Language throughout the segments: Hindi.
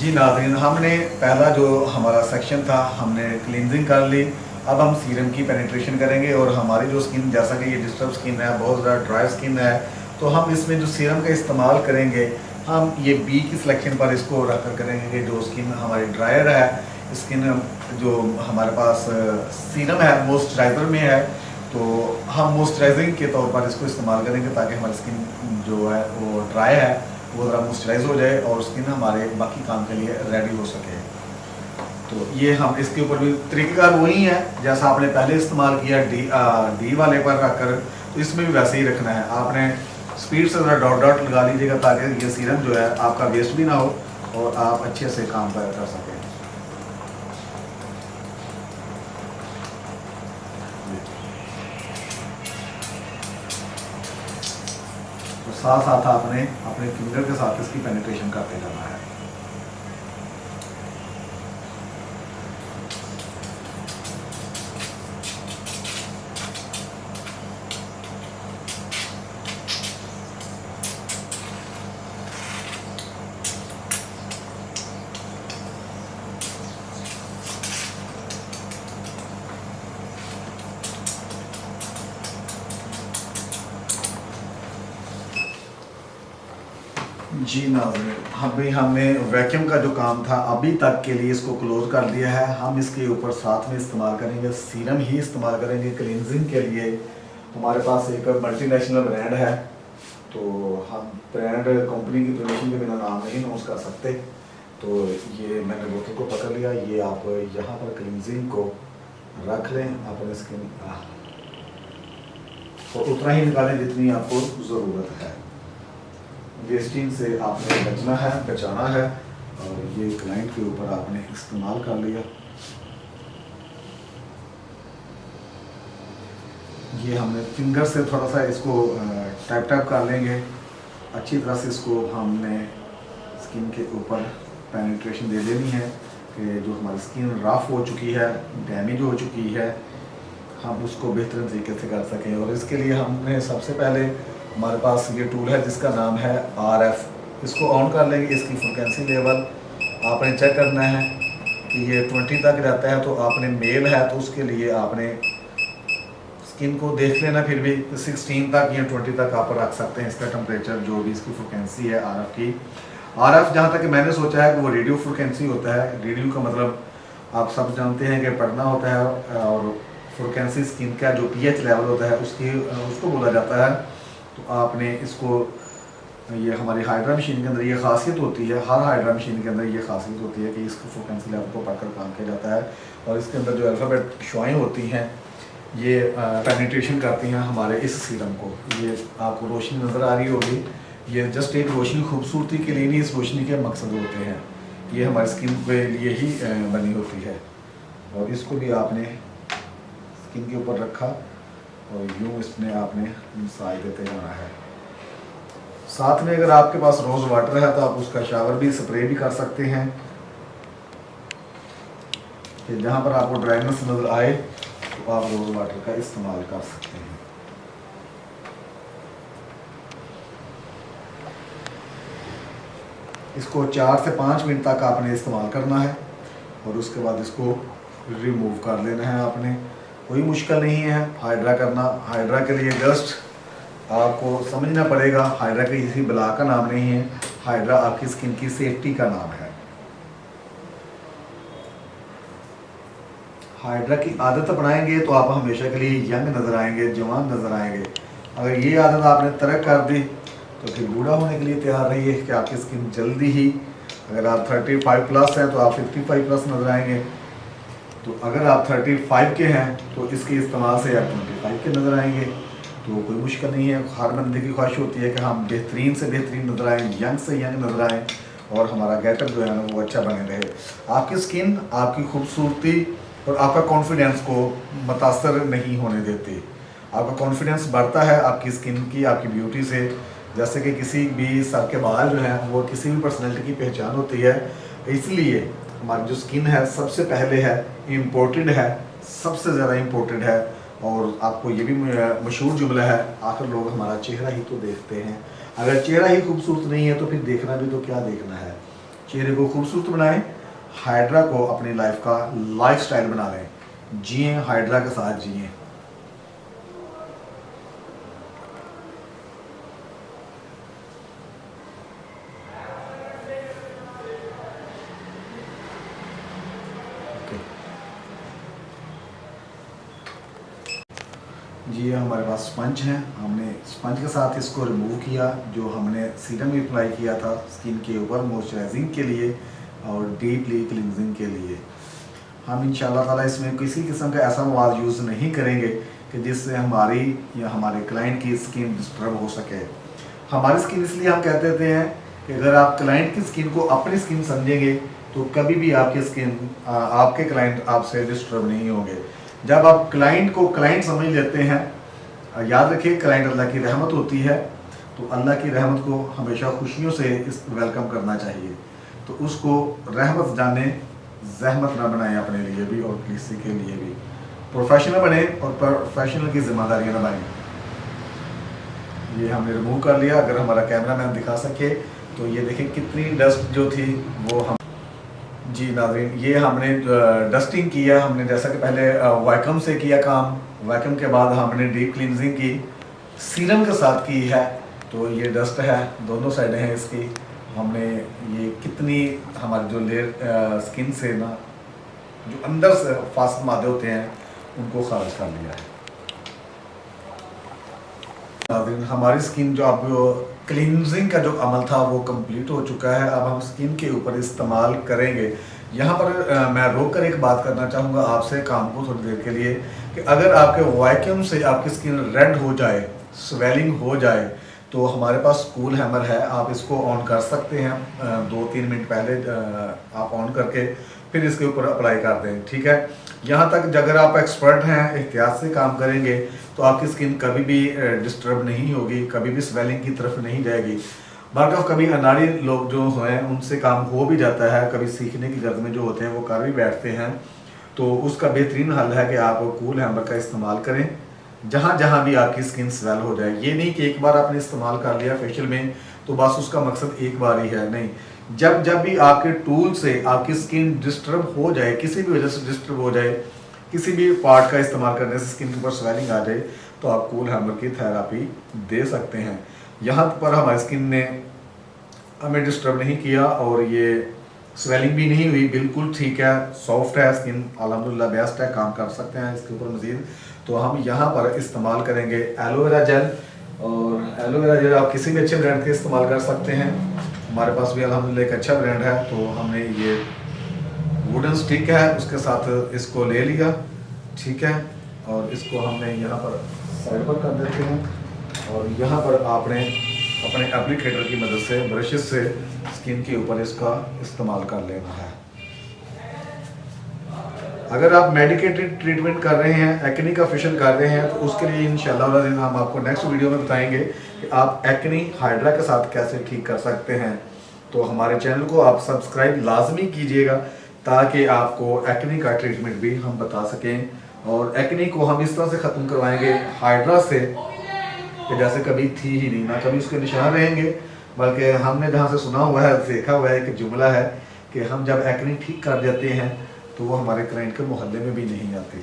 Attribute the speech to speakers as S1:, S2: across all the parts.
S1: जी नाज़रीन, हमने पहला जो हमारा सेक्शन था हमने क्लींजिंग कर ली। अब हम सीरम की पेनिट्रेशन करेंगे और हमारी जो स्किन, जैसा कि ये डिस्टर्ब स्किन है, बहुत ज़्यादा ड्राई स्किन है, तो हम इसमें जो सीरम का इस्तेमाल करेंगे हम ये बी की सिलेक्शन पर इसको रख कर करेंगे कि जो स्किन हमारी ड्रायर है, स्किन जो हमारे पास सीरम है मॉइस्चराइज़र में है, तो हम मॉइस्चराइजिंग के तौर पर इसको इस्तेमाल करेंगे ताकि हमारी स्किन जो है वो ड्राई है वो ज़रा मॉइस्चराइज हो जाए और स्किन हमारे बाकी काम के लिए रेडी हो सके। तो ये हम इसके ऊपर भी तरीक़ेकार वही है जैसा आपने पहले इस्तेमाल किया डी वाले पर रखकर, तो इसमें भी वैसे ही रखना है। आपने स्पीड से ज़रा डॉट डॉट लगा लीजिएगा ताकि ये सीरम जो है आपका वेस्ट भी ना हो और आप अच्छे से काम कर सकें। तो साथ साथ आपने अपने फिंगर के साथ इसकी पेनिट्रेशन करते जाना है। जी नाज़रीन, अभी हमने वैक्यूम का जो काम था अभी तक के लिए इसको क्लोज कर दिया है। हम इसके ऊपर साथ में इस्तेमाल करेंगे, सीरम ही इस्तेमाल करेंगे क्लींजिंग के लिए। हमारे पास एक मल्टीनेशनल ब्रांड है, तो हम ब्रांड कंपनी की परमिशन के बिना नाम नहीं अनाउंस कर सकते। तो ये मैंने बोतल को पकड़ लिया, ये आप यहाँ पर क्लींजिंग को रख लें अपने स्किन तो उतना ही निकालें जितनी आपको ज़रूरत है। वेस्टिंग से आपने बचना है, बचाना है, और ये क्लाइंट के ऊपर आपने इस्तेमाल कर लिया। ये हमने फिंगर से थोड़ा सा इसको टैप टैप कर लेंगे अच्छी तरह से। इसको हमने स्किन के ऊपर पेनिट्रेशन दे देनी है कि जो हमारी स्किन रफ हो चुकी है, डैमेज हो चुकी है, हम उसको बेहतरीन तरीके से कर सकें। और इसके लिए हमने सबसे पहले हमारे पास ये टूल है जिसका नाम है RF, इसको ऑन कर लेंगे। इसकी फ्रिक्वेंसी लेवल आपने चेक करना है कि ये 20 तक रहता है, तो आपने मेल है तो उसके लिए आपने स्किन को देख लेना, फिर भी 16 तक या 20 तक आप रख सकते हैं इसका टेम्परेचर, जो भी इसकी फ्रिक्वेंसी है RF की। RF जहाँ तक मैंने सोचा है कि वो रेडियो फ्रिक्वेंसी होता है। रेडियो का मतलब आप सब जानते हैं कि पढ़ना होता है, और फ्रिक्वेंसी स्किन का जो pH लेवल होता है उसको बोला जाता है। तो आपने इसको, ये हमारी हाइड्रा मशीन के अंदर ये खासियत होती है, हर हाइड्रा मशीन के अंदर ये खासियत होती है कि इसको फ्रिक्वेंसी लेवल को पढ़कर काम किया जाता है। और इसके अंदर जो अल्फ़ाबेट शुआएँ होती हैं ये पेनिट्रेशन करती हैं हमारे इस सीरम को। ये आपको रोशनी नज़र आ रही होगी, ये जस्ट एक रोशनी खूबसूरती के लिए नहीं, इस रोशनी के मकसद होते हैं, ये हमारी स्किन के लिए ही बनी होती है। और इसको भी आपने स्किन के ऊपर रखा और यूँ इसमें आपने मसाज देते जाना है। साथ में अगर आपके पास रोज़ वाटर है तो आप उसका शावर भी, स्प्रे भी कर सकते हैं कि जहाँ पर आपको ड्राइनेस नज़र आए तो आप रोज़ वाटर का इस्तेमाल कर सकते हैं। इसको 4 से 5 मिनट तक आपने इस्तेमाल करना है और उसके बाद इसको रिमूव कर लेना है आपने। कोई मुश्किल नहीं है हाइड्रा करना। हाइड्रा के लिए जस्ट आपको समझना पड़ेगा, हाइड्रा के किसी बला का नाम नहीं है, हाइड्रा आपकी स्किन की सेफ्टी का नाम है। हाइड्रा की आदत अपनाएंगे तो आप हमेशा के लिए यंग नज़र आएंगे, जवान नज़र आएंगे। अगर ये आदत आपने तर्क कर दी तो फिर बूढ़ा होने के लिए तैयार रहिए कि आपकी स्किन जल्दी ही, अगर आप 35 प्लस हैं तो आप 55 प्लस नज़र आएंगे, तो अगर आप 35 के हैं तो इसके इस्तेमाल से आप 25 के नज़र आएंगे। तो कोई मुश्किल नहीं है, हर बंदे की ख्वाहिश होती है कि हम बेहतरीन से बेहतरीन नज़र आएँ, यंग से यंग नज़र आएँ और हमारा गेटअप जो है ना वो अच्छा बने रहे। आपकी स्किन आपकी खूबसूरती और आपका कॉन्फिडेंस को मुतासर नहीं होने देती। आपका कॉन्फिडेंस बढ़ता है आपकी स्किन की, आपकी ब्यूटी से। जैसे कि किसी भी सर के बाल जो हैं वो किसी भी पर्सनैलिटी की पहचान होती है, इसलिए हमारी जो स्किन है सबसे पहले है, इम्पोर्टेंट है, सबसे ज़्यादा इम्पोर्टेंट है। और आपको ये भी मशहूर जुमला है, आखिर लोग हमारा चेहरा ही तो देखते हैं। अगर चेहरा ही खूबसूरत नहीं है तो फिर देखना भी तो क्या देखना है। चेहरे को खूबसूरत बनाएं, हाइड्रा को अपनी लाइफ का लाइफस्टाइल बना लें, जिए हाइड्रा के साथ जिए। जी हमारे पास स्पंज हैं, हमने स्पंज के साथ इसको रिमूव किया। जो हमने सीरम अप्लाई किया था स्किन के ऊपर मॉइस्चराइजिंग के लिए और डीपली क्लिनजिंग के लिए, हम इंशाल्लाह ताला इसमें किसी किस्म का ऐसा मवाद यूज़ नहीं करेंगे कि जिससे हमारी या हमारे क्लाइंट की स्किन डिस्टर्ब हो सके। हमारी स्किन इसलिए हम कहते हैं कि अगर आप क्लाइंट की स्किन को अपनी स्किन समझेंगे तो कभी भी आपकी स्किन आपके क्लाइंट आपसे डिस्टर्ब नहीं होंगे। जब आप क्लाइंट को क्लाइंट समझ लेते हैं, याद रखिए क्लाइंट अल्लाह की रहमत होती है, तो अल्लाह की रहमत को हमेशा खुशियों से इस वेलकम करना चाहिए। तो उसको रहमत जाने, जहमत ना बनाएं अपने लिए भी और किसी के लिए भी। प्रोफेशनल बने और प्रोफेशनल की जिम्मेदारियां निभाएं। ये हमने रिमूव कर लिया। अगर हमारा कैमरा मैन दिखा सके तो ये देखें कितनी डस्ट जो थी वो हम जी नाज़रीन, ये हमने डस्टिंग किया। हमने जैसा कि पहले वैक्यूम से किया काम, वैक्यूम के बाद हमने डीप क्लींजिंग की, सीरम के साथ की है। तो ये डस्ट है, दोनों साइडें हैं इसकी। हमने ये कितनी हमारी जो लेयर स्किन से ना जो अंदर से फास्ट मादे होते हैं उनको खारिज कर लिया है। नाज़रीन, हमारी स्किन जो अब क्लींजिंग का जो अमल था वो कंप्लीट हो चुका है। अब हम स्किन के ऊपर इस्तेमाल करेंगे। यहाँ पर मैं रोक कर एक बात करना चाहूँगा आपसे काम को थोड़ी देर के लिए, कि अगर आपके वैक्यूम से आपकी स्किन रेड हो जाए, स्वेलिंग हो जाए, तो हमारे पास कूल हैमर है, आप इसको ऑन कर सकते हैं। 2-3 मिनट पहले आप ऑन करके फिर इसके ऊपर अप्लाई कर दें, ठीक है। यहाँ तक अगर आप एक्सपर्ट हैं, एहतियात से काम करेंगे तो आपकी स्किन कभी भी डिस्टर्ब नहीं होगी, कभी भी स्वेलिंग की तरफ नहीं जाएगी। बल्कि कभी अनाड़ी लोग जो हैं उनसे काम हो भी जाता है, कभी सीखने की गर्द में जो होते हैं वो कर भी बैठते हैं। तो उसका बेहतरीन हल है कि आप कूल हैमर का इस्तेमाल करें जहाँ जहाँ भी आपकी स्किन स्वेल हो जाए। ये नहीं कि एक बार आपने इस्तेमाल कर लिया फेशियल में तो बस उसका मकसद एक बार ही है, नहीं। जब जब भी आपके टूल से आपकी स्किन डिस्टर्ब हो जाए, किसी भी वजह से डिस्टर्ब हो जाए, किसी भी पार्ट का इस्तेमाल करने से स्किन के ऊपर स्वेलिंग आ जाए, तो आप कूल हैमर की थेरापी दे सकते हैं। यहाँ पर हमारी स्किन ने हमें डिस्टर्ब नहीं किया और ये स्वेलिंग भी नहीं हुई, बिल्कुल ठीक है, सॉफ्ट है स्किन, अल्हम्दुलिल्लाह बेस्ट है, काम कर सकते हैं इसके ऊपर मज़ीद। तो हम यहाँ पर इस्तेमाल करेंगे एलोवेरा जेल। और एलोवेरा जेल आप किसी भी अच्छे ब्रांड के इस्तेमाल कर सकते हैं। हमारे पास भी अल्हम्दुलिल्लाह एक अच्छा ब्रांड है। तो हमने ये वुडन स्टिक है उसके साथ इसको ले लिया, ठीक है। और इसको हमने यहाँ पर साइड पर कर देते हैं और यहाँ पर आपने अपने एप्लीकेटर की मदद से ब्रशेस से स्किन के ऊपर इसका इस्तेमाल कर लेना है। अगर आप मेडिकेटेड ट्रीटमेंट कर रहे हैं, एक्ने का फेशियल कर रहे हैं, तो उसके लिए इंशाल्लाह हम आपको नेक्स्ट वीडियो में बताएंगे कि आप एक्ने हाइड्रा के साथ कैसे ठीक कर सकते हैं। तो हमारे चैनल को आप सब्सक्राइब लाजमी कीजिएगा ताकि आपको एक्ने का ट्रीटमेंट भी हम बता सकें। और एक्ने को हम इस तरह से ख़त्म करवाएंगे हाइड्रा से कि जैसे कभी थी ही नहीं, ना कभी उसके निशान रहेंगे। बल्कि हमने जहाँ से सुना हुआ है, देखा हुआ है, एक जुमला है कि हम जब एक्ने ठीक कर देते हैं तो वो हमारे क्लाइंट के मोहल्ले में भी नहीं आते।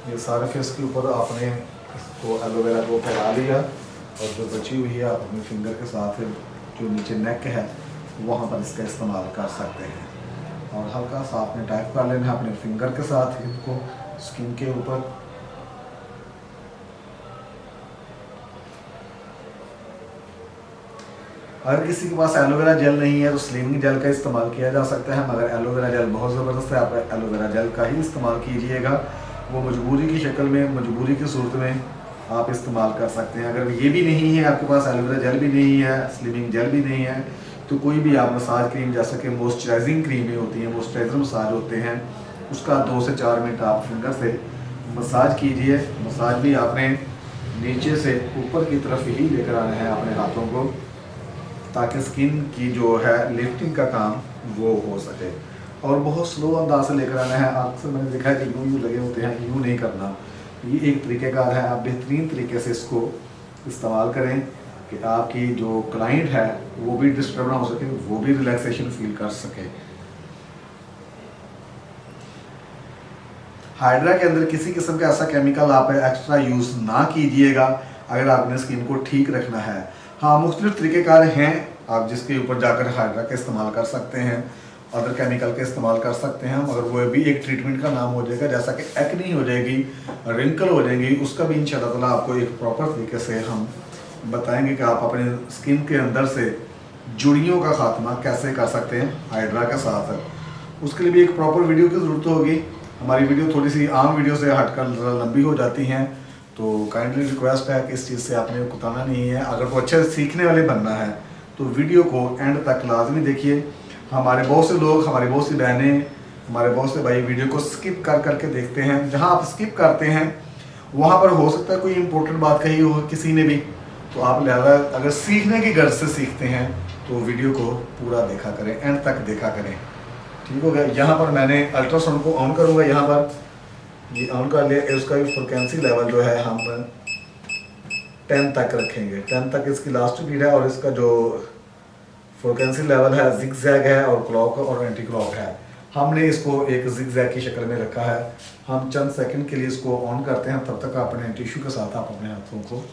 S1: ये सारे फेस के ऊपर आपने इसको एलोवेरा को फैला लिया और जो बची हुई है आप अपने फिंगर के साथ जो नीचे नेक है वहाँ पर इसका इस्तेमाल कर सकते हैं। और हल्का सा आपने टैप कर लेना है अपने फिंगर के साथ इनको स्किन के ऊपर। अगर किसी के पास एलोवेरा जेल नहीं है तो स्लिमिंग जेल का इस्तेमाल किया जा सकता है, मगर एलोवेरा जेल बहुत ज़बरदस्त है, आप एलोवेरा जेल का ही इस्तेमाल कीजिएगा। वो मजबूरी की शक्ल में, मजबूरी की सूरत में आप इस्तेमाल कर सकते हैं। अगर ये भी नहीं है आपके पास, एलोवेरा जेल भी नहीं है, स्लिमिंग जेल भी नहीं है, तो कोई भी आप मसाज क्रीम जैसा कि मॉइस्चराइजिंग क्रीमें होती हैं, मॉइस्चराइजर मसाज होते हैं, उसका 2 से 4 मिनट आप फिंगर से मसाज कीजिए। मसाज भी आपने नीचे से ऊपर की तरफ ही लेकर आना है अपने हाथों को, ताकि स्किन की जो है लिफ्टिंग का काम वो हो सके। और बहुत स्लो अंदाज से लेकर आना है। अक्सर मैंने देखा है कि यूँ लगे होते हैं, यूँ नहीं करना। ये एक तरीक़ेकार है, आप बेहतरीन तरीके से इसको इस्तेमाल करें कि आपकी जो क्लाइंट है वो भी डिस्टर्ब ना हो सके, वो भी रिलैक्सेशन फील कर सके। हाइड्रा के अंदर किसी किस्म का ऐसा केमिकल आप एक्स्ट्रा यूज़ ना कीजिएगा अगर आपने स्किन को ठीक रखना है। हाँ, मुख्तलिफ तरीक़ेकार हैं आप जिसके ऊपर जाकर हाइड्रा का इस्तेमाल कर सकते हैं, अदर केमिकल का इस्तेमाल कर सकते हैं, मगर वो भी एक ट्रीटमेंट का नाम हो जाएगा। जैसा कि एक्नी हो जाएगी, रिंकल हो जाएंगी, उसका भी इंशाल्लाह ताला आपको एक प्रॉपर तरीके से हम बताएंगे कि आप अपने स्किन के अंदर से जुड़ियों का खात्मा कैसे कर सकते हैं हाइड्रा के साथ। उसके लिए भी एक प्रॉपर वीडियो की ज़रूरत होगी। हमारी वीडियो थोड़ी सी आम वीडियो से हटकर लंबी हो जाती हैं, तो काइंडली रिक्वेस्ट है कि इस चीज़ से आपने कुताना नहीं है। अगर वो अच्छे सीखने वाले बनना है तो वीडियो को एंड तक लाजमी देखिए। हमारे बहुत से लोग, हमारी बहुत सी बहनें, हमारे बहुत से भाई वीडियो को स्किप कर करके देखते हैं। जहां आप स्किप करते हैं वहां पर हो सकता है कोई इंपॉर्टेंट बात कही हो किसी ने भी, तो आप लिहाजा अगर सीखने की गर्ज से सीखते हैं तो वीडियो को पूरा देखा करें, एंड तक देखा करें। ठीक हो गया। यहाँ पर मैंने अल्ट्रासाउंड को ऑन करूँगा। यहाँ पर ये ऑन कर लिया। उसका भी फ्रिक्वेंसी लेवल जो है हम 10 तक रखेंगे। 10 तक इसकी लास्ट स्पीड है, और इसका जो फ्रिक्वेंसी लेवल है जिग-जैग है, और क्लॉक और एंटी क्लॉक है। हमने इसको एक जिग-जैग की शक्ल में रखा है। हम चंद सेकंड के लिए इसको ऑन करते हैं, तब तक अपने टिश्यू के साथ आप अपने हाथों को